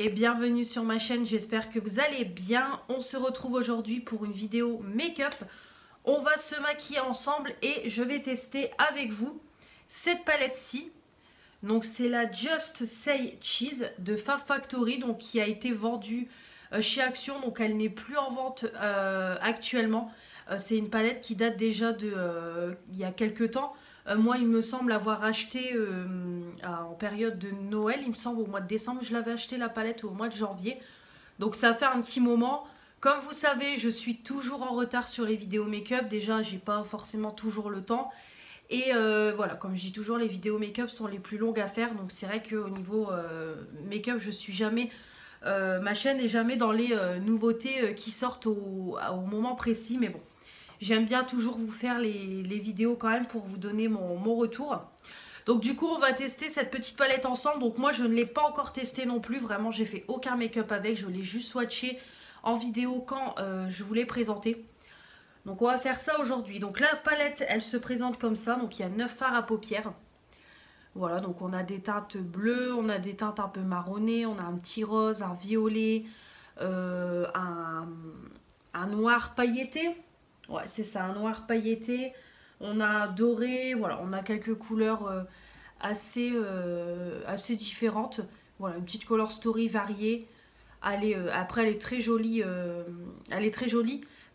et bienvenue sur ma chaîne, j'espère que vous allez bien. On se retrouve aujourd'hui pour une vidéo make-up. On va se maquiller ensemble et je vais tester avec vous cette palette-ci. Donc c'est la Just Say Cheese de Fab Factory, donc qui a été vendue chez Action, donc elle n'est plus en vente actuellement. C'est une palette qui date déjà de il y a quelques temps. Moi, il me semble avoir acheté en période de Noël, il me semble au mois de décembre, je l'avais acheté la palette au mois de janvier. Donc ça fait un petit moment. Comme vous savez, je suis toujours en retard sur les vidéos make-up. Déjà, j'ai pas forcément toujours le temps. Et voilà, comme je dis toujours, les vidéos make-up sont les plus longues à faire. Donc c'est vrai qu'au niveau make-up, je suis jamais... ma chaîne n'est jamais dans les nouveautés qui sortent au moment précis. Mais bon, j'aime bien toujours vous faire les vidéos quand même pour vous donner mon retour. Donc du coup, on va tester cette petite palette ensemble. Donc moi, je ne l'ai pas encore testée non plus. Vraiment, j'ai fait aucun make-up avec. Je l'ai juste swatché en vidéo quand je vous l'ai présenté. Donc on va faire ça aujourd'hui. Donc la palette, elle se présente comme ça. Donc il y a 9 fards à paupières. Voilà, donc on a des teintes bleues, on a des teintes un peu marronnées, on a un petit rose, un violet, un noir pailleté. Ouais, c'est ça, un noir pailleté. On a un doré, voilà, on a quelques couleurs assez différentes. Voilà, une petite color story variée. Après, elle est très jolie.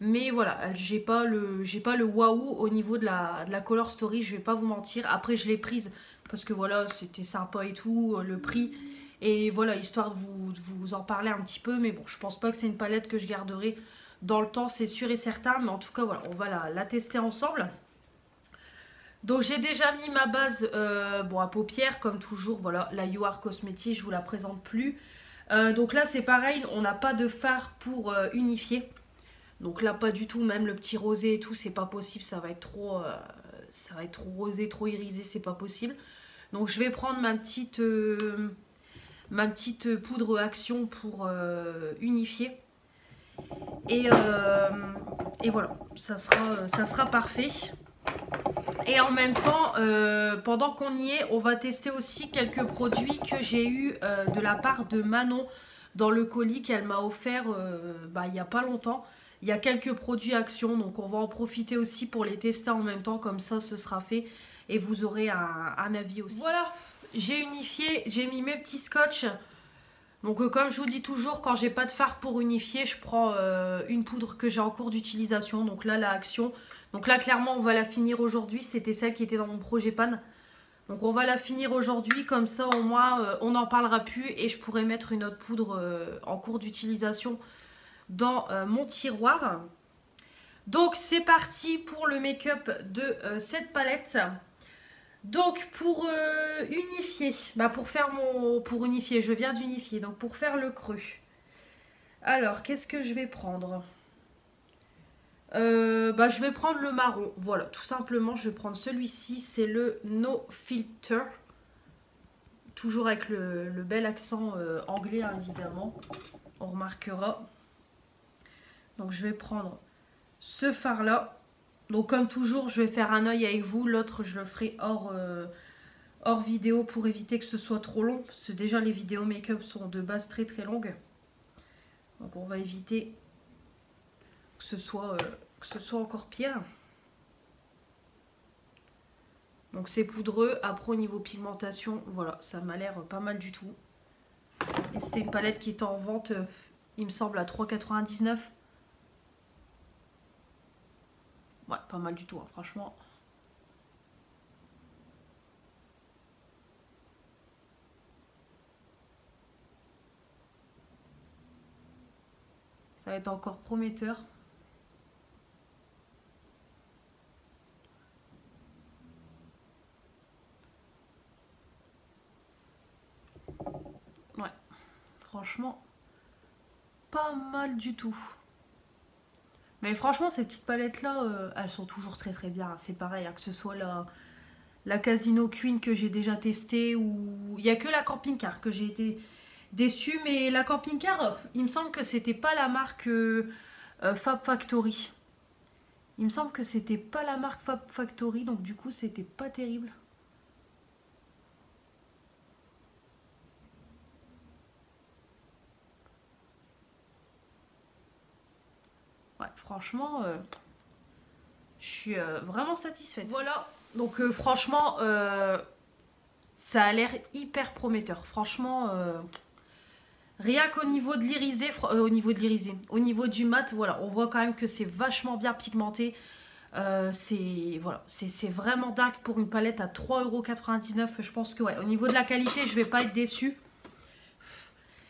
Mais voilà, j'ai pas le waouh au niveau de la color story, je vais pas vous mentir. Après, je l'ai prise parce que voilà, c'était sympa et tout, le prix. Et voilà, histoire de vous en parler un petit peu. Mais bon, je pense pas que c'est une palette que je garderai dans le temps, c'est sûr et certain. Mais en tout cas, voilà, on va la tester ensemble. Donc j'ai déjà mis ma base bon, à paupières, comme toujours, voilà, la You Are Cosmetics, je vous la présente plus. Donc là c'est pareil, on n'a pas de fard pour unifier. Donc là pas du tout, même le petit rosé et tout, c'est pas possible, ça va être trop rosé, trop irisé, c'est pas possible. Donc je vais prendre ma petite poudre Action pour unifier. Et voilà, ça sera parfait. Et en même temps, pendant qu'on y est, on va tester aussi quelques produits que j'ai eu de la part de Manon dans le colis qu'elle m'a offert il n'y a pas longtemps. Il y a quelques produits Action, donc on va en profiter aussi pour les tester en même temps, comme ça ce sera fait et vous aurez un avis aussi. Voilà, j'ai unifié, j'ai mis mes petits scotch. Donc comme je vous dis toujours, quand j'ai pas de fard pour unifier, je prends une poudre que j'ai en cours d'utilisation. Donc là, la Action. Donc là, clairement, on va la finir aujourd'hui. C'était celle qui était dans mon projet pan. Donc on va la finir aujourd'hui. Comme ça, au moins, on n'en parlera plus. Et je pourrai mettre une autre poudre en cours d'utilisation dans mon tiroir. Donc c'est parti pour le make-up de cette palette. Donc pour unifier, pour unifier, je viens d'unifier, donc pour faire le creux. Alors, qu'est-ce que je vais prendre je vais prendre le marron, voilà, tout simplement, je vais prendre celui-ci, c'est le No Filter. Toujours avec le bel accent anglais, hein, évidemment, on remarquera. Donc je vais prendre ce fard-là. Donc comme toujours, je vais faire un œil avec vous, l'autre je le ferai hors vidéo pour éviter que ce soit trop long. Parce que déjà les vidéos make-up sont de base très très longues. Donc on va éviter que ce soit encore pire. Donc c'est poudreux. Après au niveau pigmentation, voilà, ça m'a l'air pas mal du tout. Et c'était une palette qui était en vente, il me semble, à 3,99 €. Ouais, pas mal du tout, hein, franchement. Ça va être encore prometteur. Ouais, franchement, pas mal du tout. Mais franchement, ces petites palettes-là, elles sont toujours très très bien. C'est pareil, hein, que ce soit la Casino Queen que j'ai déjà testée ou... Il n'y a que la Camping Car que j'ai été déçue. Mais la Camping Car, il me semble que c'était pas la marque Fab Factory. Il me semble que c'était pas la marque Fab Factory, donc du coup, c'était pas terrible. franchement, je suis vraiment satisfaite. Voilà, donc franchement, ça a l'air hyper prometteur. Franchement, rien qu'au niveau de l'irisé, au niveau du mat, voilà, on voit quand même que c'est vachement bien pigmenté. C'est vraiment dingue pour une palette à 3,99 €. Je pense que ouais, au niveau de la qualité, je vais pas être déçue.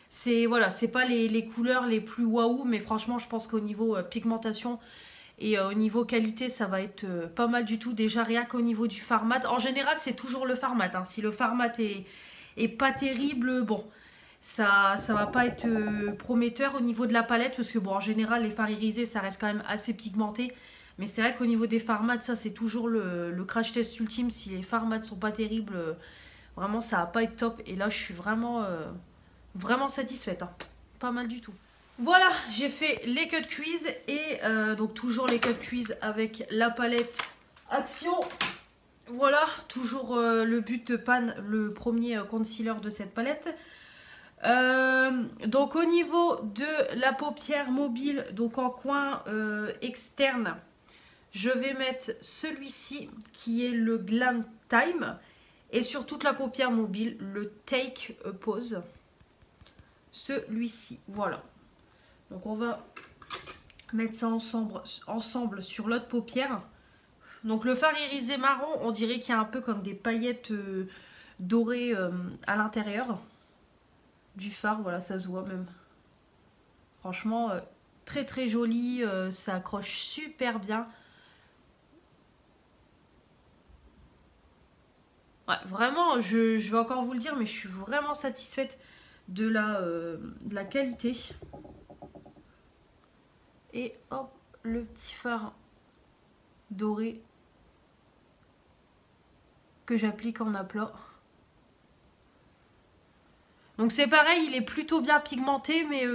C'est voilà, c'est pas les couleurs les plus waouh, mais franchement, je pense qu'au niveau pigmentation et au niveau qualité, ça va être pas mal du tout. Déjà, rien qu'au niveau du fard mat. En général, c'est toujours le fard mat. Hein. Si le fard mat est pas terrible, bon, ça va pas être prometteur au niveau de la palette. Parce que bon, en général, les fards irisés, ça reste quand même assez pigmenté. Mais c'est vrai qu'au niveau des fards mat, ça c'est toujours le crash test ultime. Si les fards mat sont pas terribles, vraiment ça va pas être top. Et là, je suis vraiment satisfaite. Hein. Pas mal du tout. Voilà, j'ai fait les cut crease et donc toujours les cut crease avec la palette Action. Voilà, toujours le but de pan, le premier concealer de cette palette. Donc au niveau de la paupière mobile, donc en coin externe, je vais mettre celui-ci qui est le Glam Time. Et sur toute la paupière mobile, le Take a Pose. Celui-ci, voilà. Donc on va mettre ça ensemble sur l'autre paupière. Donc le fard irisé marron, on dirait qu'il y a un peu comme des paillettes dorées à l'intérieur du fard. Voilà, ça se voit même. Franchement, très très joli. Ça accroche super bien. Ouais, vraiment, je vais encore vous le dire, mais je suis vraiment satisfaite de la qualité. Et hop, le petit fard doré que j'applique en aplat. Donc c'est pareil, il est plutôt bien pigmenté, mais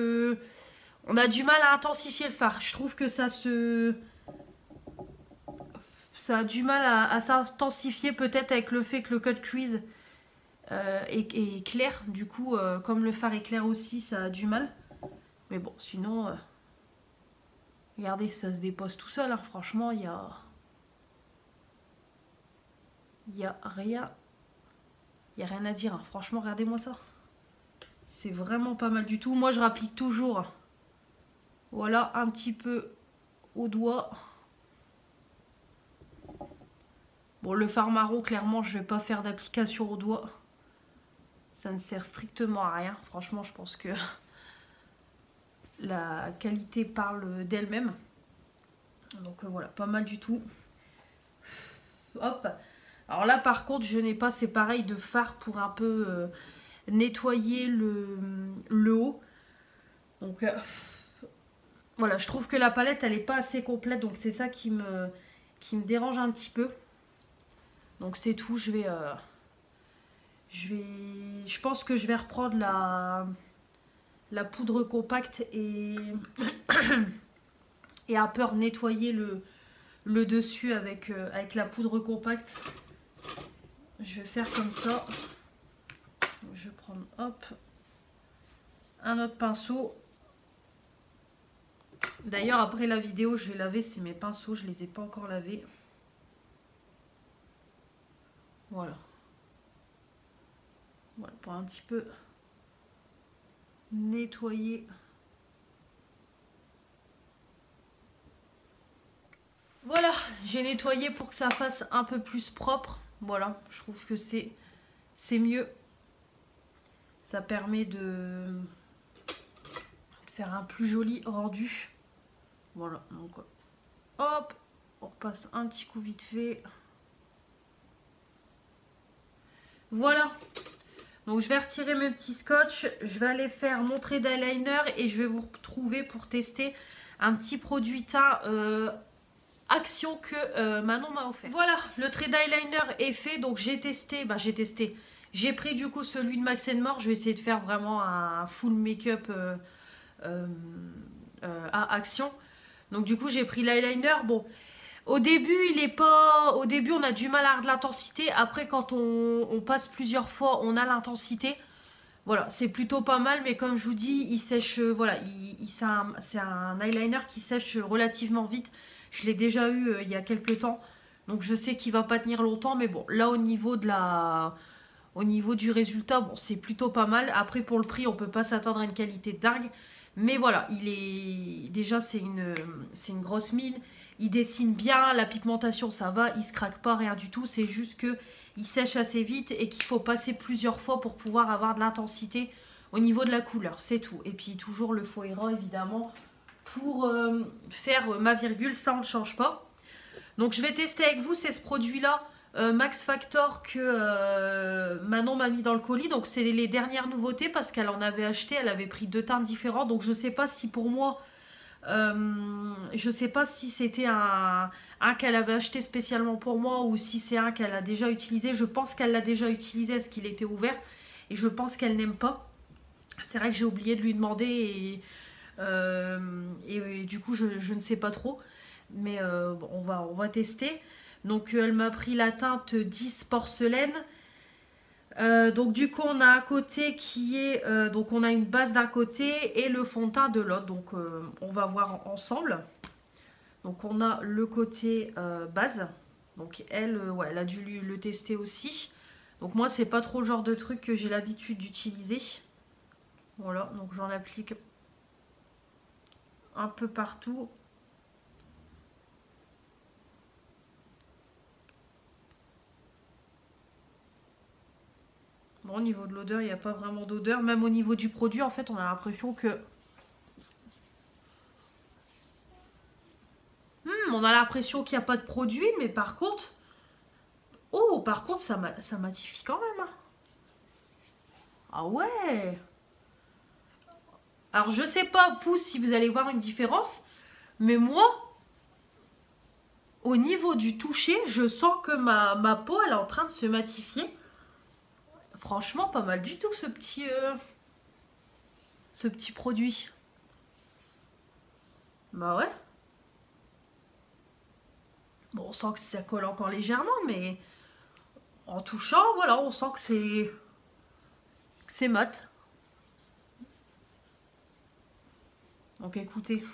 on a du mal à intensifier le fard. Je trouve que ça a du mal à s'intensifier, peut-être avec le fait que le cut crease est clair. Du coup, comme le fard est clair aussi, ça a du mal. Mais bon, sinon, regardez, ça se dépose tout seul. Hein. Franchement, il y a rien à dire. Hein. Franchement, regardez-moi ça. C'est vraiment pas mal du tout. Moi, je rapplique toujours. Voilà, un petit peu au doigt. Bon, le fard marron, clairement, je vais pas faire d'application au doigt. Ça ne sert strictement à rien. Franchement, je pense que la qualité parle d'elle-même. Donc voilà, pas mal du tout. Hop. Alors là, par contre, je n'ai pas, c'est pareil, de fard pour un peu nettoyer le haut. Donc voilà, je trouve que la palette, elle n'est pas assez complète. Donc c'est ça qui me dérange un petit peu. Donc c'est tout, je pense que je vais reprendre la poudre compacte et un peu nettoyer le dessus avec la poudre compacte. Je vais faire comme ça. Je vais prendre, hop, un autre pinceau. D'ailleurs, après la vidéo, je vais laver mes pinceaux, je les ai pas encore lavés. Voilà. Voilà, pour un petit peu nettoyer. Voilà, j'ai nettoyé pour que ça fasse un peu plus propre. Voilà, je trouve que c'est mieux. Ça permet de faire un plus joli rendu. Voilà, donc hop, on repasse un petit coup vite fait. Voilà, donc je vais retirer mes petits scotch, je vais aller faire mon trait d'eyeliner et je vais vous retrouver pour tester un petit produit teint Action que Manon m'a offert. Voilà, le trait d'eyeliner est fait, donc j'ai testé, j'ai pris du coup celui de Max & More, je vais essayer de faire vraiment un full make-up à Action. Donc du coup j'ai pris l'eyeliner, bon... Au début, on a du mal à avoir de l'intensité. Après, quand on passe plusieurs fois, on a l'intensité. Voilà, c'est plutôt pas mal, mais comme je vous dis, il sèche, voilà, c'est un eyeliner qui sèche relativement vite. Je l'ai déjà eu il y a quelques temps, donc je sais qu'il va pas tenir longtemps, mais bon, là au niveau du résultat, bon, c'est plutôt pas mal. Après, pour le prix, on peut pas s'attendre à une qualité dingue, mais voilà, déjà c'est une grosse mine. Il dessine bien, la pigmentation ça va, il se craque pas, rien du tout. C'est juste que il sèche assez vite et qu'il faut passer plusieurs fois pour pouvoir avoir de l'intensité au niveau de la couleur, c'est tout. Et puis toujours le faux erreur évidemment pour faire ma virgule, ça on ne change pas. Donc je vais tester avec vous, c'est ce produit là, Max Factor, que Manon m'a mis dans le colis. Donc c'est les dernières nouveautés parce qu'elle en avait acheté, elle avait pris 2 teintes différentes. Donc je sais pas si pour moi, je sais pas si c'était un qu'elle avait acheté spécialement pour moi ou si c'est un qu'elle a déjà utilisé. Je pense qu'elle l'a déjà utilisé parce qu'il était ouvert et je pense qu'elle n'aime pas. C'est vrai que j'ai oublié de lui demander et du coup je ne sais pas trop. Mais bon, on va tester. Donc elle m'a pris la teinte 10 porcelaine. Donc du coup on a un côté qui est donc on a une base d'un côté et le fond de teint de l'autre, donc on va voir ensemble. Donc on a le côté base, donc elle, ouais, elle a dû le tester aussi. Donc moi c'est pas trop le genre de truc que j'ai l'habitude d'utiliser. Voilà, donc j'en applique un peu partout. Bon, au niveau de l'odeur, il n'y a pas vraiment d'odeur. Même au niveau du produit, en fait, on a l'impression que... on a l'impression qu'il n'y a pas de produit, mais par contre... Oh, par contre, ça matifie quand même. Ah ouais. Alors, je sais pas, vous, si vous allez voir une différence, mais moi, au niveau du toucher, je sens que ma peau, elle est en train de se matifier. Franchement, pas mal du tout, ce petit produit. Bah ouais. Bon, on sent que ça colle encore légèrement, mais en touchant, voilà, on sent que c'est mat. Donc écoutez,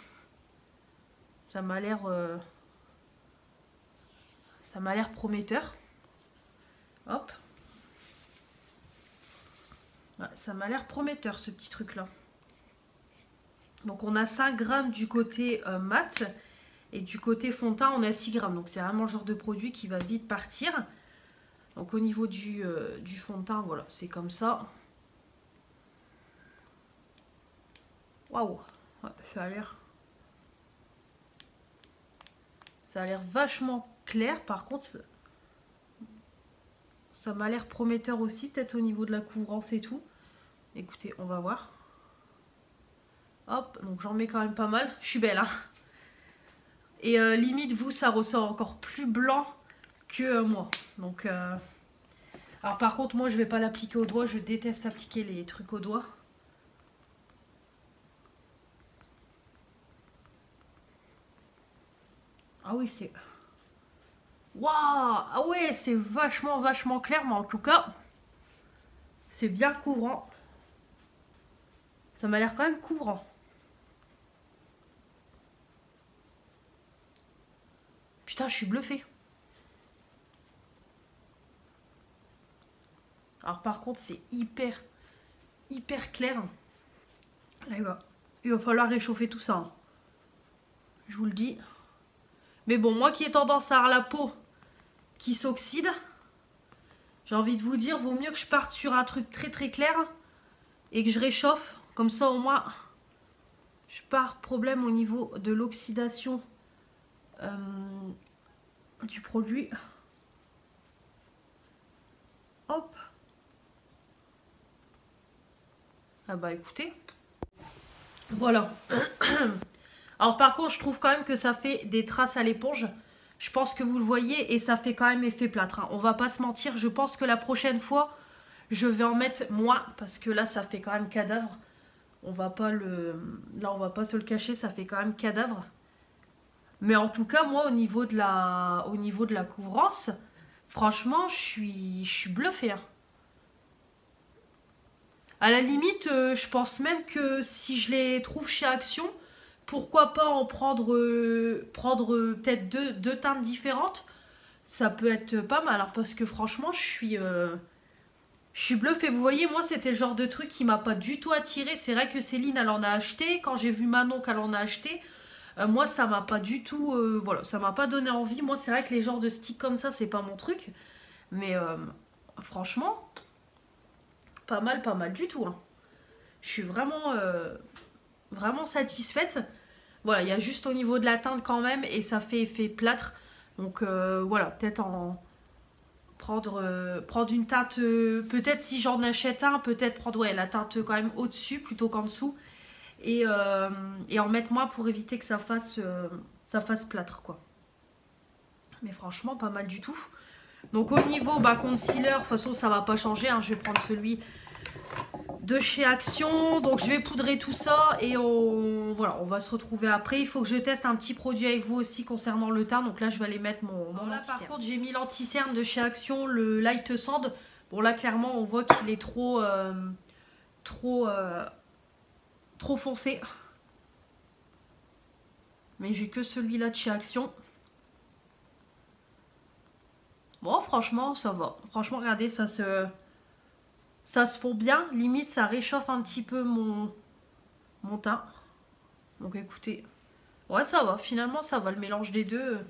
ça m'a l'air prometteur. Hop. Ouais, ça m'a l'air prometteur ce petit truc là. Donc on a 5 grammes du côté mat et du côté fond de teint on a 6 grammes. Donc c'est vraiment le genre de produit qui va vite partir. Donc au niveau du fond de teint, voilà, c'est comme ça. Waouh, ouais, ça a l'air vachement clair. Par contre, ça m'a l'air prometteur aussi, peut-être au niveau de la couvrance et tout. Écoutez, on va voir. Hop, donc j'en mets quand même pas mal. Je suis belle, hein. Et limite, vous, ça ressort encore plus blanc que moi. Donc, alors par contre, moi, je vais pas l'appliquer au doigt. Je déteste appliquer les trucs au doigt. Ah oui, c'est... Waouh! Ah ouais, c'est vachement clair. Mais en tout cas, c'est bien couvrant. Ça m'a l'air quand même couvrant. Putain, je suis bluffée. Alors par contre, c'est hyper clair. Là, il va falloir réchauffer tout ça. Hein. Je vous le dis. Mais bon, moi qui ai tendance à avoir la peau qui s'oxyde, j'ai envie de vous dire, vaut mieux que je parte sur un truc très clair et que je réchauffe. Comme ça, au moins, je pars problème au niveau de l'oxydation du produit. Hop. Ah bah écoutez. Voilà. Alors par contre, je trouve quand même que ça fait des traces à l'éponge. Je pense que vous le voyez et ça fait quand même effet plâtre. Hein. On va pas se mentir, je pense que la prochaine fois, je vais en mettre moins parce que là, ça fait quand même cadavre. On va pas se le cacher, ça fait quand même cadavre. Mais en tout cas, moi, au niveau de la couvrance, franchement, je suis bluffée. Hein. À la limite, je pense même que si je les trouve chez Action, pourquoi pas en prendre, peut-être deux teintes différentes. Ça peut être pas mal, hein, parce que franchement, je suis bluffée. Vous voyez, moi, c'était le genre de truc qui m'a pas du tout attiré. C'est vrai que Céline, elle en a acheté. Quand j'ai vu Manon qu'elle en a acheté, moi, ça m'a pas du tout... voilà, ça m'a pas donné envie. Moi, c'est vrai que les genres de sticks comme ça, c'est pas mon truc. Mais franchement, pas mal du tout. Hein. Je suis vraiment satisfaite. Voilà, il y a juste au niveau de la teinte quand même. Et ça fait effet plâtre. Donc voilà, peut-être prendre une teinte, peut-être si j'en achète un, peut-être prendre la teinte quand même au-dessus plutôt qu'en dessous. Et en mettre moins pour éviter que ça fasse plâtre, quoi. Mais franchement, pas mal du tout. Donc au niveau concealer, de toute façon, ça va pas changer. Hein. Je vais prendre celui de chez Action. Donc je vais poudrer tout ça et voilà, on va se retrouver après. Il faut que je teste un petit produit avec vous aussi concernant le teint. Donc là, je vais aller mettre mon là, par contre, j'ai mis l'anti-cerne de chez Action, le Light Sand. Bon là, clairement, on voit qu'il est trop foncé. Mais j'ai que celui-là de chez Action. Bon, franchement, ça va. Franchement, regardez, ça se fond bien. Limite, ça réchauffe un petit peu mon teint. Donc, écoutez. Ouais, ça va. Finalement, ça va. Le mélange des deux,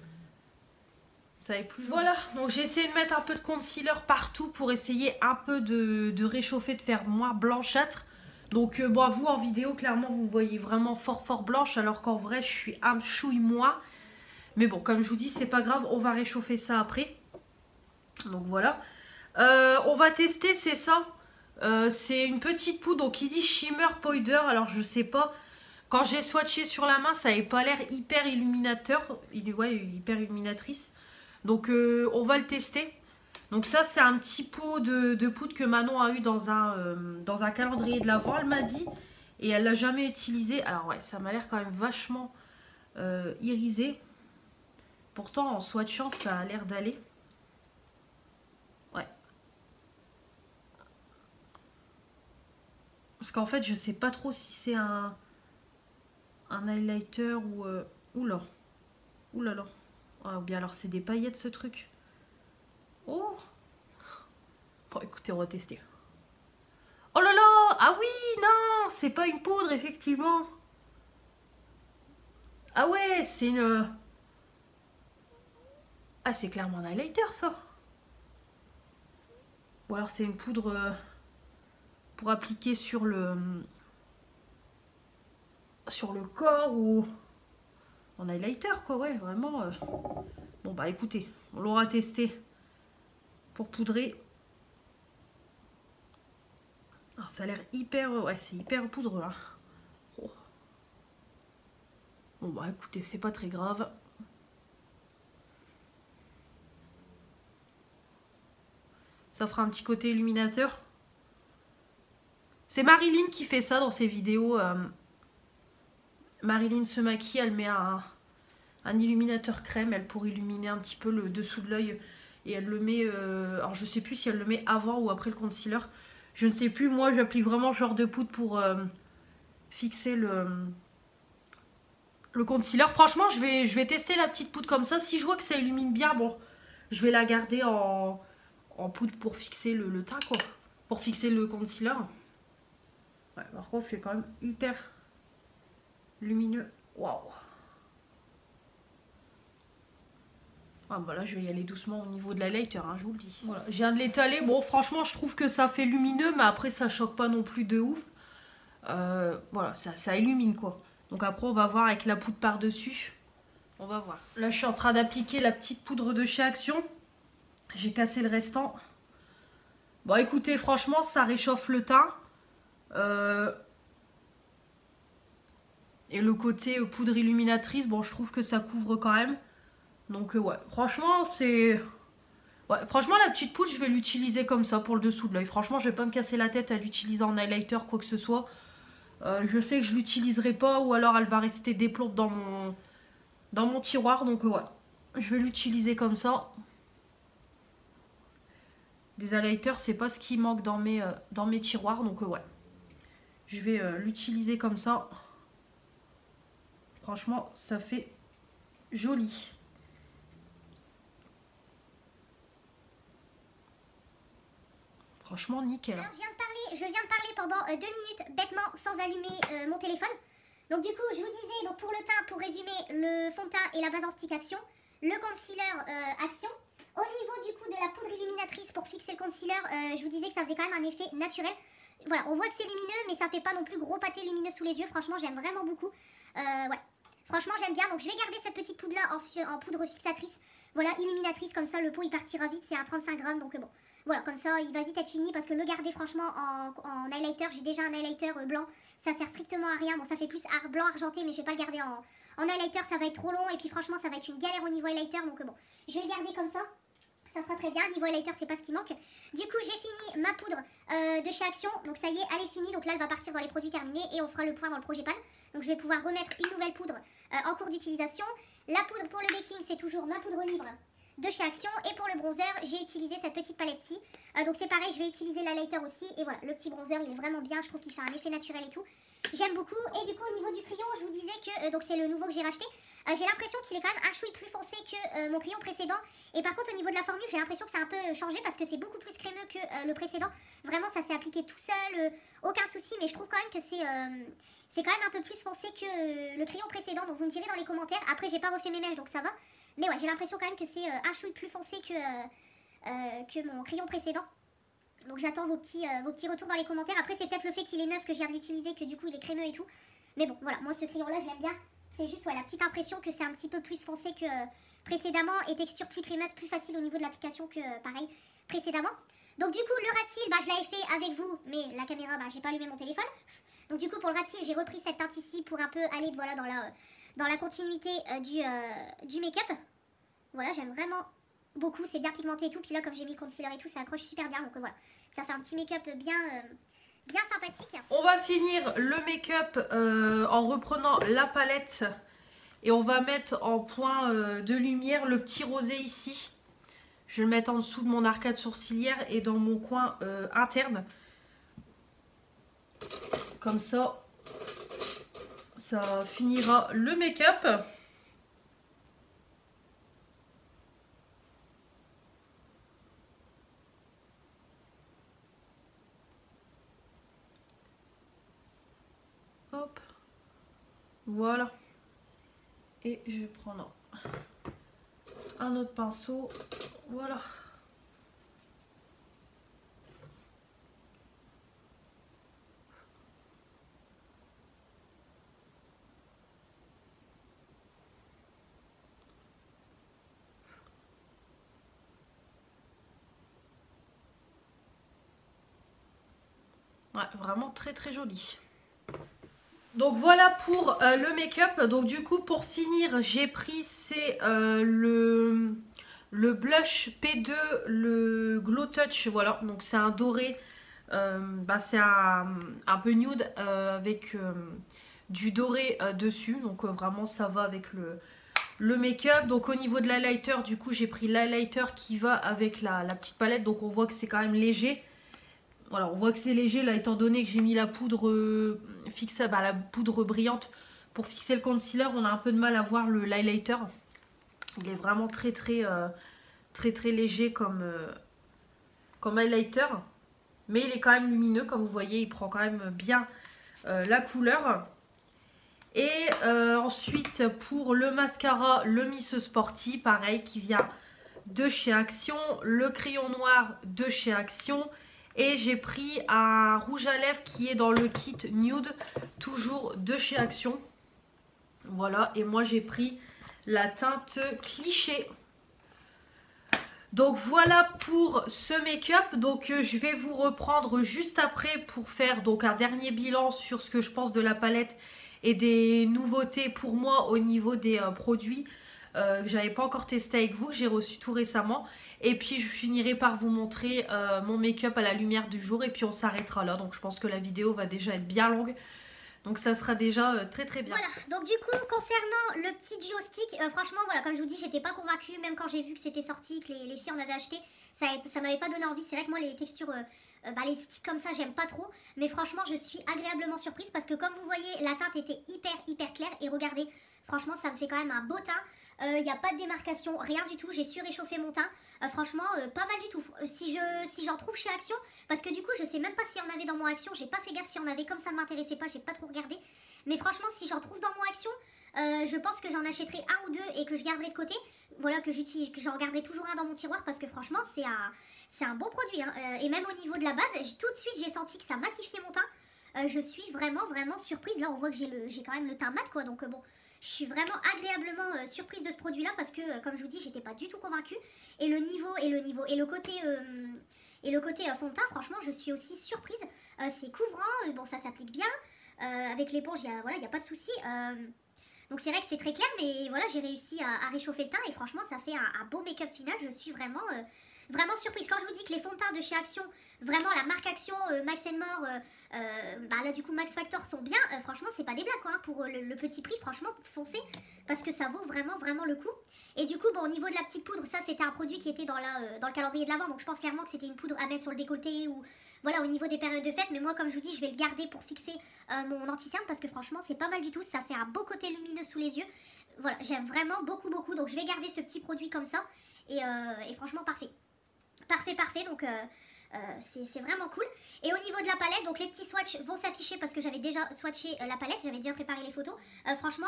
ça est plus joli. Voilà. Donc, j'ai essayé de mettre un peu de concealer partout pour essayer un peu de réchauffer, de faire moins blanchâtre. Donc, bon, vous, en vidéo, clairement, vous voyez vraiment fort blanche. Alors qu'en vrai, je suis un chouille moins. Mais bon, comme je vous dis, c'est pas grave. On va réchauffer ça après. Donc voilà, on va tester, c'est ça. C'est une petite poudre, donc il dit Shimmer Powder. Alors je sais pas, quand j'ai swatché sur la main, ça n'avait pas l'air hyper illuminateur, hyper illuminatrice. Donc on va le tester. Donc ça, c'est un petit pot de poudre que Manon a eu dans un calendrier de l'Avent, elle m'a dit. Et elle l'a jamais utilisé. Alors ouais, ça m'a l'air quand même vachement irisé. Pourtant, en swatchant, ça a l'air d'aller. Parce qu'en fait, je sais pas trop si c'est un highlighter ou... oula. Oulala. Ah, ou bien alors c'est des paillettes ce truc. Oh. Bon, écoutez, on va tester. Oh là là. Ah oui, non. C'est pas une poudre, effectivement. Ah ouais, c'est une... Ah, c'est clairement un highlighter, ça. Ou alors c'est une poudre... pour appliquer sur le corps ou en highlighter, quoi, ouais, vraiment. Bon, bah écoutez, on l'aura testé pour poudrer. Alors, ça a l'air hyper, ouais, c'est hyper poudreux, hein. Oh. Bon, bah écoutez, c'est pas très grave. Ça fera un petit côté illuminateur. C'est Marilyn qui fait ça dans ses vidéos. Marilyn se maquille, elle met un illuminateur crème, elle pour illuminer un petit peu le dessous de l'œil. Et elle le met, alors je sais plus si elle le met avant ou après le concealer. Je ne sais plus, moi j'applique vraiment ce genre de poudre pour fixer le concealer. Franchement, je vais tester la petite poudre comme ça. Si je vois que ça illumine bien, bon, je vais la garder en poudre pour fixer le teint, quoi. Pour fixer le concealer. Ouais, par contre, c'est quand même hyper lumineux. Waouh! Ah bah là, je vais y aller doucement au niveau de la lighter, hein, je vous le dis. Voilà, je viens de l'étaler. Bon, franchement, je trouve que ça fait lumineux, mais après, ça choque pas non plus de ouf. Voilà, ça illumine, quoi. Donc après, on va voir avec la poudre par-dessus. On va voir. Là, je suis en train d'appliquer la petite poudre de chez Action. J'ai cassé le restant. Bon, écoutez, franchement, ça réchauffe le teint. Et le côté poudre illuminatrice, bon, je trouve que ça couvre quand même. Donc ouais, franchement, c'est... Ouais, franchement, la petite poudre, je vais l'utiliser comme ça pour le dessous de l'œil. Franchement, je vais pas me casser la tête à l'utiliser en highlighter, quoi que ce soit. Je sais que je l'utiliserai pas, ou alors elle va rester déplombe dans mon tiroir. Donc ouais, je vais l'utiliser comme ça. Des highlighters, c'est pas ce qui manque dans mes tiroirs, donc ouais. Je vais l'utiliser comme ça. Franchement, ça fait joli. Franchement, nickel. Alors, je viens de parler pendant 2 minutes bêtement sans allumer mon téléphone. Donc du coup, je vous disais, donc pour le teint, pour résumer, le fond de teint et la base en stick Action, le concealer Action. Au niveau du coup de la poudre illuminatrice pour fixer le concealer, je vous disais que ça faisait quand même un effet naturel. Voilà, on voit que c'est lumineux, mais ça fait pas non plus gros pâté lumineux sous les yeux. Franchement, j'aime vraiment beaucoup. Ouais, franchement, j'aime bien. Donc je vais garder cette petite poudre là en poudre fixatrice. Voilà, illuminatrice, comme ça le pot il partira vite, c'est un 35 grammes, donc bon. Voilà, comme ça il va vite être fini parce que le garder franchement en highlighter, j'ai déjà un highlighter blanc, ça sert strictement à rien. Bon, ça fait plus blanc argenté, mais je vais pas le garder en highlighter, ça va être trop long et puis franchement ça va être une galère au niveau highlighter, donc bon, je vais le garder comme ça. Ça sera très bien, niveau highlighter c'est pas ce qui manque. Du coup j'ai fini ma poudre de chez Action, donc ça y est, elle est finie. Donc là elle va partir dans les produits terminés et on fera le point dans le projet pan. Donc je vais pouvoir remettre une nouvelle poudre en cours d'utilisation. La poudre pour le baking c'est toujours ma poudre libre de chez Action. Et pour le bronzer j'ai utilisé cette petite palette-ci. Donc c'est pareil, je vais utiliser l'highlighter aussi. Et voilà, le petit bronzer il est vraiment bien, je trouve qu'il fait un effet naturel et tout. J'aime beaucoup. Et du coup au niveau du crayon, je vous disais que donc c'est le nouveau que j'ai racheté. J'ai l'impression qu'il est quand même un chouï plus foncé que mon crayon précédent. Et par contre au niveau de la formule, j'ai l'impression que ça a un peu changé parce que c'est beaucoup plus crémeux que le précédent. Vraiment ça s'est appliqué tout seul, aucun souci. Mais je trouve quand même que c'est quand même un peu plus foncé que le crayon précédent. Donc vous me direz dans les commentaires. Après j'ai pas refait mes mèches donc ça va. Mais ouais, j'ai l'impression quand même que c'est un chouï plus foncé que mon crayon précédent. Donc j'attends vos petits retours dans les commentaires. Après c'est peut-être le fait qu'il est neuf que je viens de l'utiliser, que du coup il est crémeux et tout. Mais bon voilà, moi ce crayon là je l'aime bien. C'est juste la petite impression que c'est un petit peu plus foncé que précédemment et texture plus crémeuse, plus facile au niveau de l'application que pareil précédemment. Donc du coup le rat de cils, je l'avais fait avec vous, mais la caméra, j'ai pas allumé mon téléphone. Donc du coup pour le rat de cils, j'ai repris cette teinte ici pour un peu aller voilà, dans la continuité du make-up. Voilà, j'aime vraiment beaucoup, c'est bien pigmenté et tout. Puis là comme j'ai mis le concealer et tout, ça accroche super bien. Donc voilà, ça fait un petit make-up bien sympathique. On va finir le make-up en reprenant la palette et on va mettre en point de lumière le petit rosé ici. Je vais le mettre en dessous de mon arcade sourcilière et dans mon coin interne. Comme ça, ça finira le make-up. Hop, voilà. Et je vais prendre un autre pinceau, voilà. Ouais, vraiment très très joli. Donc voilà pour le make-up. Donc du coup pour finir j'ai pris c'est le blush P2, le Glow Touch. Voilà, donc c'est un doré, c'est un peu nude avec du doré dessus. Donc vraiment ça va avec le make-up. Donc au niveau de l'highlighter, du coup j'ai pris l'highlighter qui va avec la petite palette. Donc on voit que c'est quand même léger. Voilà, on voit que c'est léger là étant donné que j'ai mis la poudre la poudre brillante pour fixer le concealer. On a un peu de mal à voir l'highlighter. Il est vraiment très léger comme highlighter. Mais il est quand même lumineux comme vous voyez. Il prend quand même bien la couleur. Et ensuite pour le mascara, le Miss Sporty, pareil qui vient de chez Action. Le crayon noir de chez Action. Et j'ai pris un rouge à lèvres qui est dans le kit nude, toujours de chez Action. Voilà, et moi j'ai pris la teinte cliché. Donc voilà pour ce make-up. Donc je vais vous reprendre juste après pour faire donc un dernier bilan sur ce que je pense de la palette et des nouveautés pour moi au niveau des produits que j'avais pas encore testé avec vous, que j'ai reçu tout récemment. Et puis je finirai par vous montrer mon make-up à la lumière du jour et puis on s'arrêtera là. Donc je pense que la vidéo va déjà être bien longue. Donc ça sera déjà très très bien. Voilà, donc du coup concernant le petit duo stick, franchement voilà, comme je vous dis, j'étais pas convaincue, même quand j'ai vu que c'était sorti, que les filles en avaient acheté, ça m'avait pas donné envie. C'est vrai que moi les textures, les sticks comme ça j'aime pas trop, mais franchement je suis agréablement surprise parce que comme vous voyez la teinte était hyper claire et regardez, franchement ça me fait quand même un beau teint, il n'y a pas de démarcation, rien du tout, j'ai suréchauffé mon teint, franchement pas mal du tout. Si j'en trouve chez Action, parce que du coup je sais même pas s'il y en avait dans mon Action, j'ai pas fait gaffe s'il y en avait, comme ça ne m'intéressait pas, j'ai pas trop regardé. Mais franchement, si j'en trouve dans mon Action, je pense que j'en achèterai un ou deux et que je garderai de côté. Voilà, que j'en garderai toujours un dans mon tiroir parce que franchement, c'est un bon produit. Hein. Et même au niveau de la base, tout de suite, j'ai senti que ça matifiait mon teint. Je suis vraiment surprise. Là, on voit que j'ai quand même le teint mat, quoi. Donc bon, je suis vraiment agréablement surprise de ce produit-là parce que, comme je vous dis, j'étais pas du tout convaincue. Et le côté fond de teint, franchement, je suis aussi surprise. C'est couvrant, bon, ça s'applique bien. Avec l'éponge, il n'y a pas de souci. Donc c'est vrai que c'est très clair, mais voilà, j'ai réussi à réchauffer le teint et franchement, ça fait un beau make-up final. Je suis vraiment surprise. Quand je vous dis que les fonds de teint de chez Action, vraiment la marque Action, Max & More, là du coup Max Factor sont bien, franchement, c'est pas des blagues quoi, hein, pour le petit prix, franchement, foncez, parce que ça vaut vraiment le coup. Et du coup, bon, au niveau de la petite poudre, ça c'était un produit qui était dans le calendrier de l'Avent, donc je pense clairement que c'était une poudre à mettre sur le décolleté ou voilà, au niveau des périodes de fête. Mais moi, comme je vous dis, je vais le garder pour fixer mon anti-cerne parce que franchement, c'est pas mal du tout. Ça fait un beau côté lumineux sous les yeux. Voilà, j'aime vraiment beaucoup. Donc, je vais garder ce petit produit comme ça. Et franchement, parfait. Parfait. Donc, c'est vraiment cool. Et au niveau de la palette, donc les petits swatchs vont s'afficher parce que j'avais déjà swatché la palette. J'avais déjà préparé les photos. Franchement,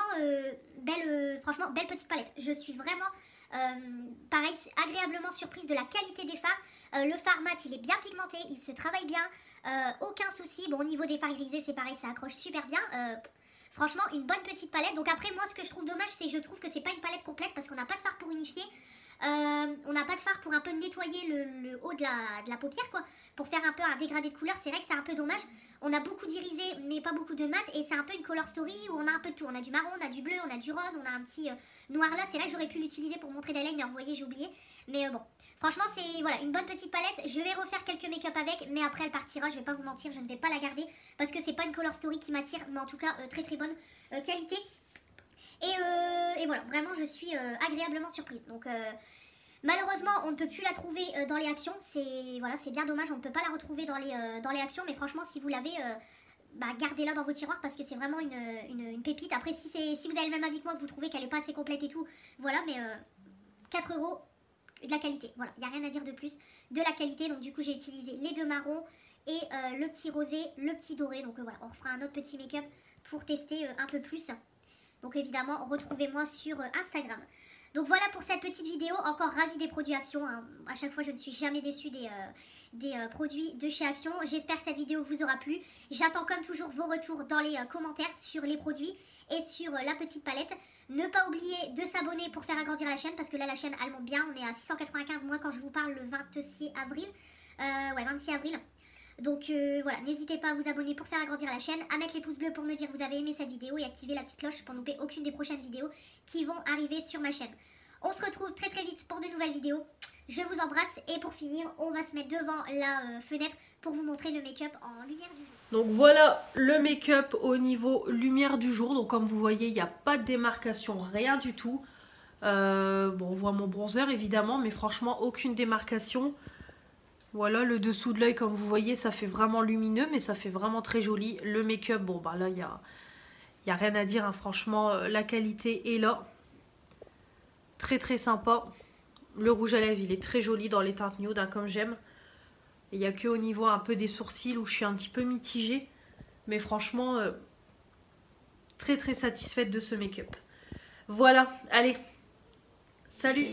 belle petite palette. Je suis vraiment... pareil, agréablement surprise de la qualité des fards. Le fard mat, il est bien pigmenté, il se travaille bien, aucun souci. Bon, au niveau des fards irisés, c'est pareil, ça accroche super bien. Franchement, une bonne petite palette. Donc après, moi, ce que je trouve dommage, c'est que je trouve que c'est pas une palette complète parce qu'on n'a pas de fard pour unifier. On n'a pas de fard pour un peu nettoyer le haut de la paupière, quoi, pour faire un peu un dégradé de couleur. C'est vrai que c'est un peu dommage. On a beaucoup d'irisé, mais pas beaucoup de mat, et c'est un peu une color story où on a un peu de tout. On a du marron, on a du bleu, on a du rose, on a un petit noir là. C'est vrai que j'aurais pu l'utiliser pour montrer l'eyeliner, vous voyez, j'ai oublié. Mais bon, franchement, c'est voilà, une bonne petite palette. Je vais refaire quelques make-up avec, mais après elle partira, je vais pas vous mentir, je ne vais pas la garder parce que c'est pas une color story qui m'attire, mais en tout cas très bonne qualité. Et voilà, vraiment je suis agréablement surprise. Donc malheureusement on ne peut plus la trouver dans les Actions. C'est bien dommage, on ne peut pas la retrouver dans les Actions. Mais franchement, si vous l'avez, gardez-la dans vos tiroirs parce que c'est vraiment une pépite. Après, si vous avez le même avis que moi, que vous trouvez qu'elle n'est pas assez complète et tout, voilà, mais 4 €, de la qualité. Voilà, il n'y a rien à dire de plus, de la qualité. Donc du coup j'ai utilisé les deux marrons et le petit rosé, le petit doré. Donc voilà, on refera un autre petit make-up pour tester un peu plus. Donc évidemment, retrouvez-moi sur Instagram. Donc voilà pour cette petite vidéo, encore ravie des produits Action, hein. À chaque fois je ne suis jamais déçue des produits de chez Action. J'espère que cette vidéo vous aura plu. J'attends comme toujours vos retours dans les commentaires sur les produits et sur la petite palette. Ne pas oublier de s'abonner pour faire agrandir la chaîne parce que là la chaîne elle monte bien. On est à 695 moi quand je vous parle le 26 avril. 26 avril. Donc voilà, n'hésitez pas à vous abonner pour faire agrandir la chaîne, à mettre les pouces bleus pour me dire que vous avez aimé cette vidéo et activer la petite cloche pour ne louper aucune des prochaines vidéos qui vont arriver sur ma chaîne. On se retrouve très vite pour de nouvelles vidéos. Je vous embrasse et pour finir, on va se mettre devant la fenêtre pour vous montrer le make-up en lumière du jour. Donc voilà le make-up au niveau lumière du jour. Donc comme vous voyez, il n'y a pas de démarcation, rien du tout. Bon, on voit mon bronzer évidemment, mais franchement aucune démarcation. Voilà, le dessous de l'œil, comme vous voyez, ça fait vraiment lumineux, mais ça fait vraiment très joli. Le make-up, bon, bah là, il y a rien à dire, hein. Franchement, la qualité est là. Très sympa. Le rouge à lèvres, il est très joli dans les teintes nude, hein, comme j'aime. Il n'y a que au niveau un peu des sourcils où je suis un petit peu mitigée. Mais franchement, très satisfaite de ce make-up. Voilà, allez, salut!